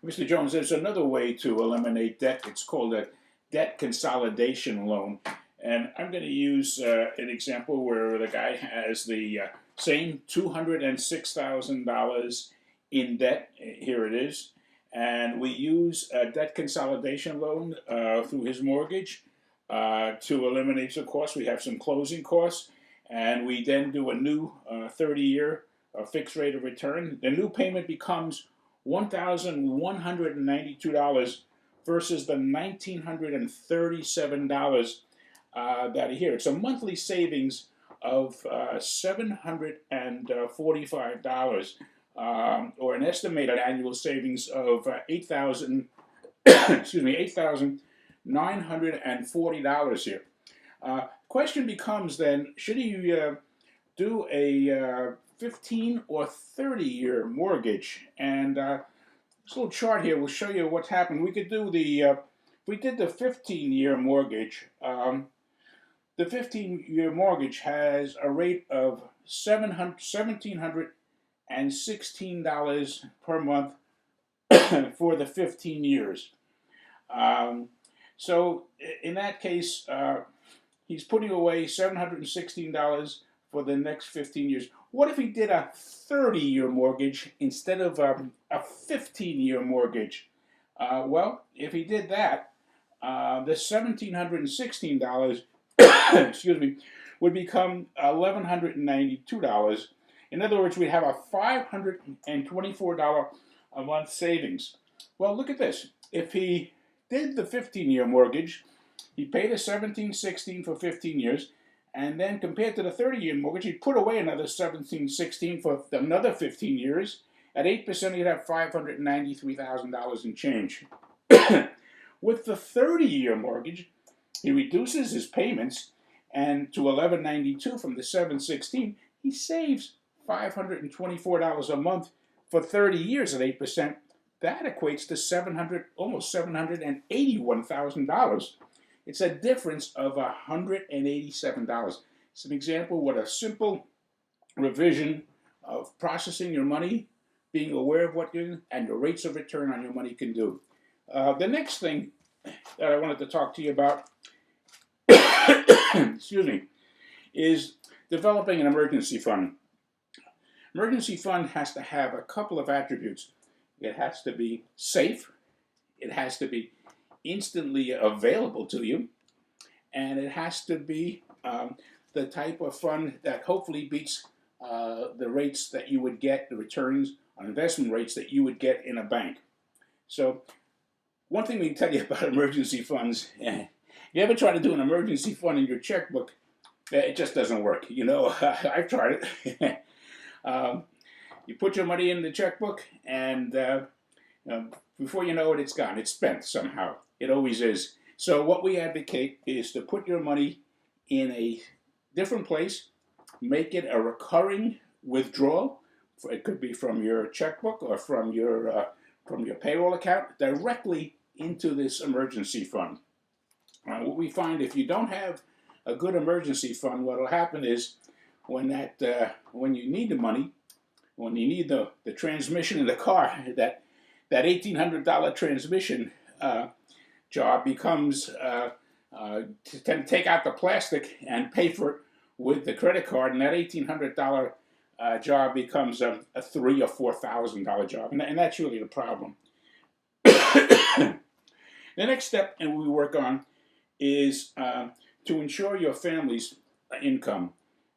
Mr. Jones, there's another way to eliminate debt. It's called a debt consolidation loan. And I'm going to use an example where the guy has the same $206,000 in debt. Here it is. And we use a debt consolidation loan through his mortgage to eliminate the costs. We have some closing costs. And we then do a new 30-year fixed rate of return. The new payment becomes $1,192 versus the $1,937 that are here. It's a monthly savings of $745, or an estimated annual savings of $8,940 here. Question becomes then, should he do a 15 or 30-year mortgage? And this little chart here will show you what's happened. We could do the, if we did the 15-year mortgage, the 15-year mortgage has a rate of $1,716 per month for the 15 years. So in that case, he's putting away $716 for the next 15 years. What if he did a 30-year mortgage instead of a 15-year mortgage? Well, if he did that, the $1,716 excuse me, would become $1,192. In other words, we'd have a $524 a month savings. Well, look at this. If he did the 15-year mortgage, he paid a $1,716 for 15 years, and then compared to the 30-year mortgage, he'd put away another $1,716 for another 15 years. At 8%, he'd have $593,000 in change. With the 30-year mortgage, he reduces his payments and to $1,192 from the $716. He saves $524 a month for 30 years at 8%. That equates to almost $781,000. It's a difference of $187. It's an example of what a simple revision of processing your money, being aware of what you're doing, and the rates of return on your money can do. The next thing that I wanted to talk to you about excuse me, is developing an emergency fund. Emergency fund has to have a couple of attributes. It has to be safe, it has to be instantly available to you, and it has to be the type of fund that hopefully beats the rates that you would get, the returns on investment rates that you would get in a bank. So one thing we can tell you about emergency funds, you ever try to do an emergency fund in your checkbook, it just doesn't work. You know, I've tried it. You put your money in the checkbook, and before you know it, it's gone. It's spent somehow. It always is. So what we advocate is to put your money in a different place, make it a recurring withdrawal. It could be from your checkbook or from your payroll account directly into this emergency fund. What we find, if you don't have a good emergency fund, what will happen is when you need the money, when you need the transmission in the car, that $1,800 transmission job becomes to take out the plastic and pay for it with the credit card, and that $1,800 job becomes a $3,000 or $4,000 job, and that's really the problem. The next step, and we work on, is to ensure your family's income.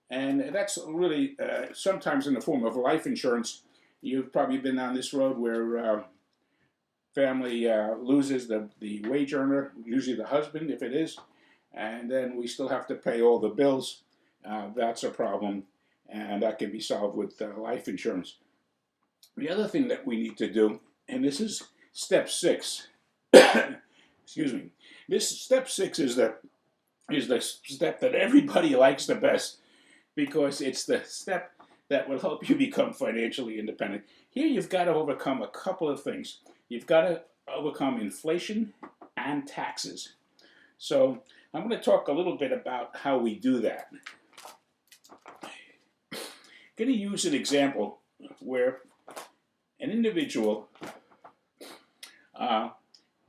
And that's really sometimes in the form of life insurance. You've probably been down this road where family loses the wage earner, usually the husband if it is, and then we still have to pay all the bills. That's a problem, and that can be solved with life insurance. The other thing that we need to do, and this is step 6, excuse me, this step 6 is the step that everybody likes the best, because it's the step that will help you become financially independent. Here you've got to overcome a couple of things. You've got to overcome inflation and taxes. So I'm going to talk a little bit about how we do that. I'm going to use an example where an individual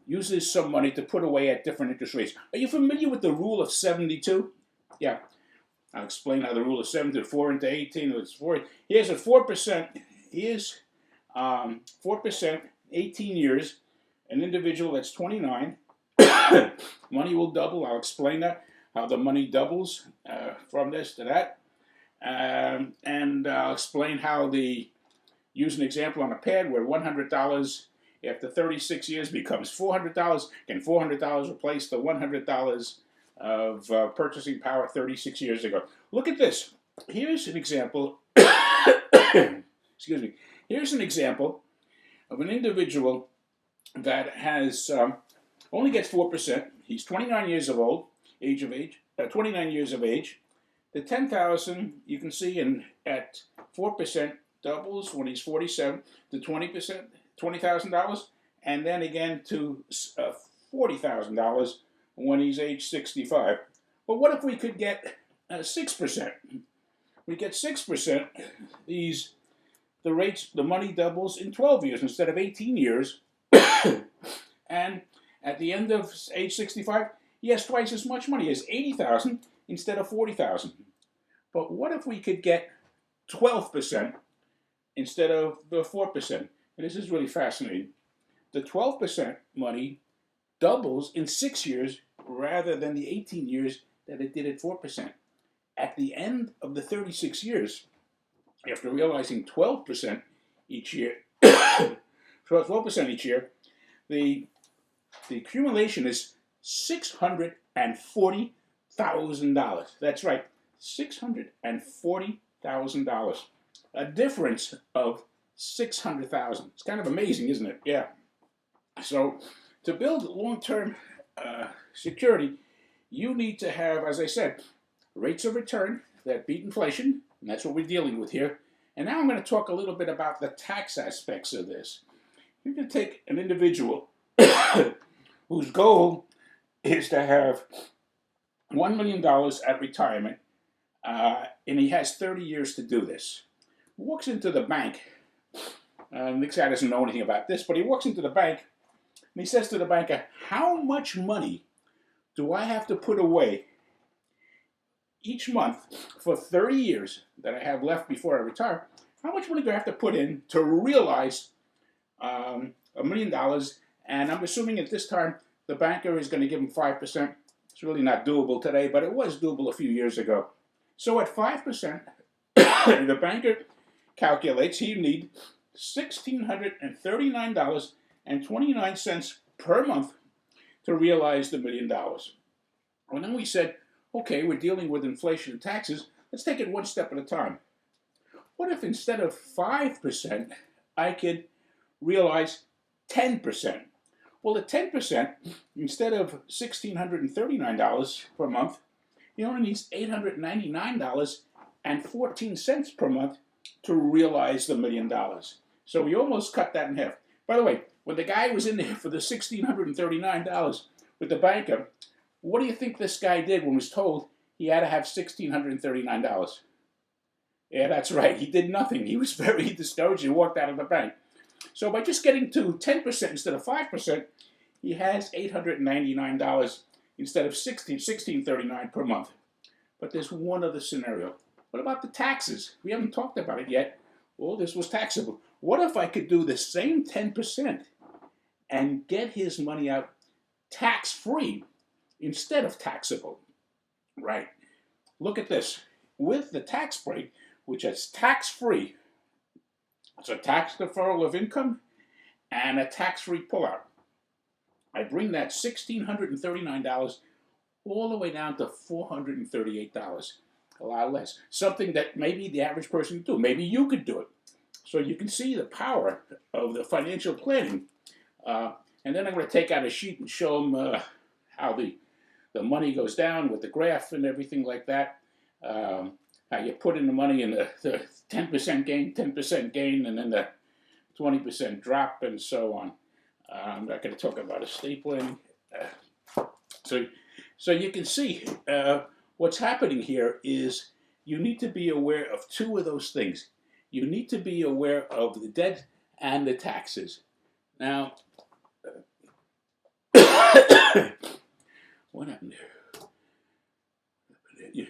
uses some money to put away at different interest rates. Are you familiar with the rule of 72? Yeah, I'll explain how the rule of 72, 4 into 18, it's 4. Here's at 4%. Here's 4%, 18 years, an individual that's 29. Money will double. I'll explain that, how the money doubles from this to that. And I'll explain how use an example on a pad where $100 after 36 years becomes $400. Can $400 replace the $100 of purchasing power 36 years ago? Look at this. Here's an example. Excuse me. Here's an example of an individual that has only gets 4%. He's 29 years of old, 29 years of age. The 10,000 you can see at 4% doubles when he's 47 to 20%, $20,000, and then again to $40,000 when he's age 65. But what if we could get 6%? We get 6%. The money doubles in 12 years instead of 18 years, and at the end of age 65, he has twice as much money. He has 80,000 instead of 40,000. But what if we could get 12% instead of the 4%? And this is really fascinating. The 12% money doubles in 6 years rather than the 18 years that it did at 4%. At the end of the 36 years, after realizing 12% each year, 12% each year, the accumulation is $640,000. That's right, $640,000. A difference of $600,000. It's kind of amazing, isn't it? Yeah. So to build long-term security, you need to have, as I said, rates of return that beat inflation, and that's what we're dealing with here. And now I'm going to talk a little bit about the tax aspects of this. You can take an individual whose goal is to have $1 million at retirement, and he has 30 years to do this. He walks into the bank. This guy doesn't know anything about this, but he walks into the bank, and he says to the banker, how much money do I have to put away each month for 30 years that I have left before I retire? How much money do I have to put in to realize $1 million? And I'm assuming at this time the banker is going to give him 5%. It's really not doable today, but it was doable a few years ago. So at 5%, the banker calculates he need $1,639.29 per month to realize the $1 million. Well, then we said, okay, we're dealing with inflation and taxes. Let's take it one step at a time. What if instead of 5%, I could realize 10%? Well, at 10%, instead of $1,639 per month, he only needs $899.14 per month to realize the $1 million. So we almost cut that in half. By the way, when the guy was in there for the $1,639 with the banker, what do you think this guy did when he was told he had to have $1,639? Yeah, that's right. He did nothing. He was very discouraged. He walked out of the bank. So by just getting to 10% instead of 5%, he has $899 instead of $1,639 per month. But there's one other scenario. What about the taxes? We haven't talked about it yet. Well, this was taxable. What if I could do the same 10% and get his money out tax-free instead of taxable? Right. Look at this. With the tax break, which is tax-free, it's a tax deferral of income and a tax-free pullout. I bring that $1,639 all the way down to $438, a lot less. Something that maybe the average person could do. Maybe you could do it. So you can see the power of the financial planning. And then I'm going to take out a sheet and show them how the money goes down with the graph and everything like that. How you put in the money in the 10% gain, 10% gain, and then the 20% drop, and so on. I'm not going to talk about estate planning. So you can see what's happening here is you need to be aware of two of those things. You need to be aware of the debt and the taxes. Now, Yeah.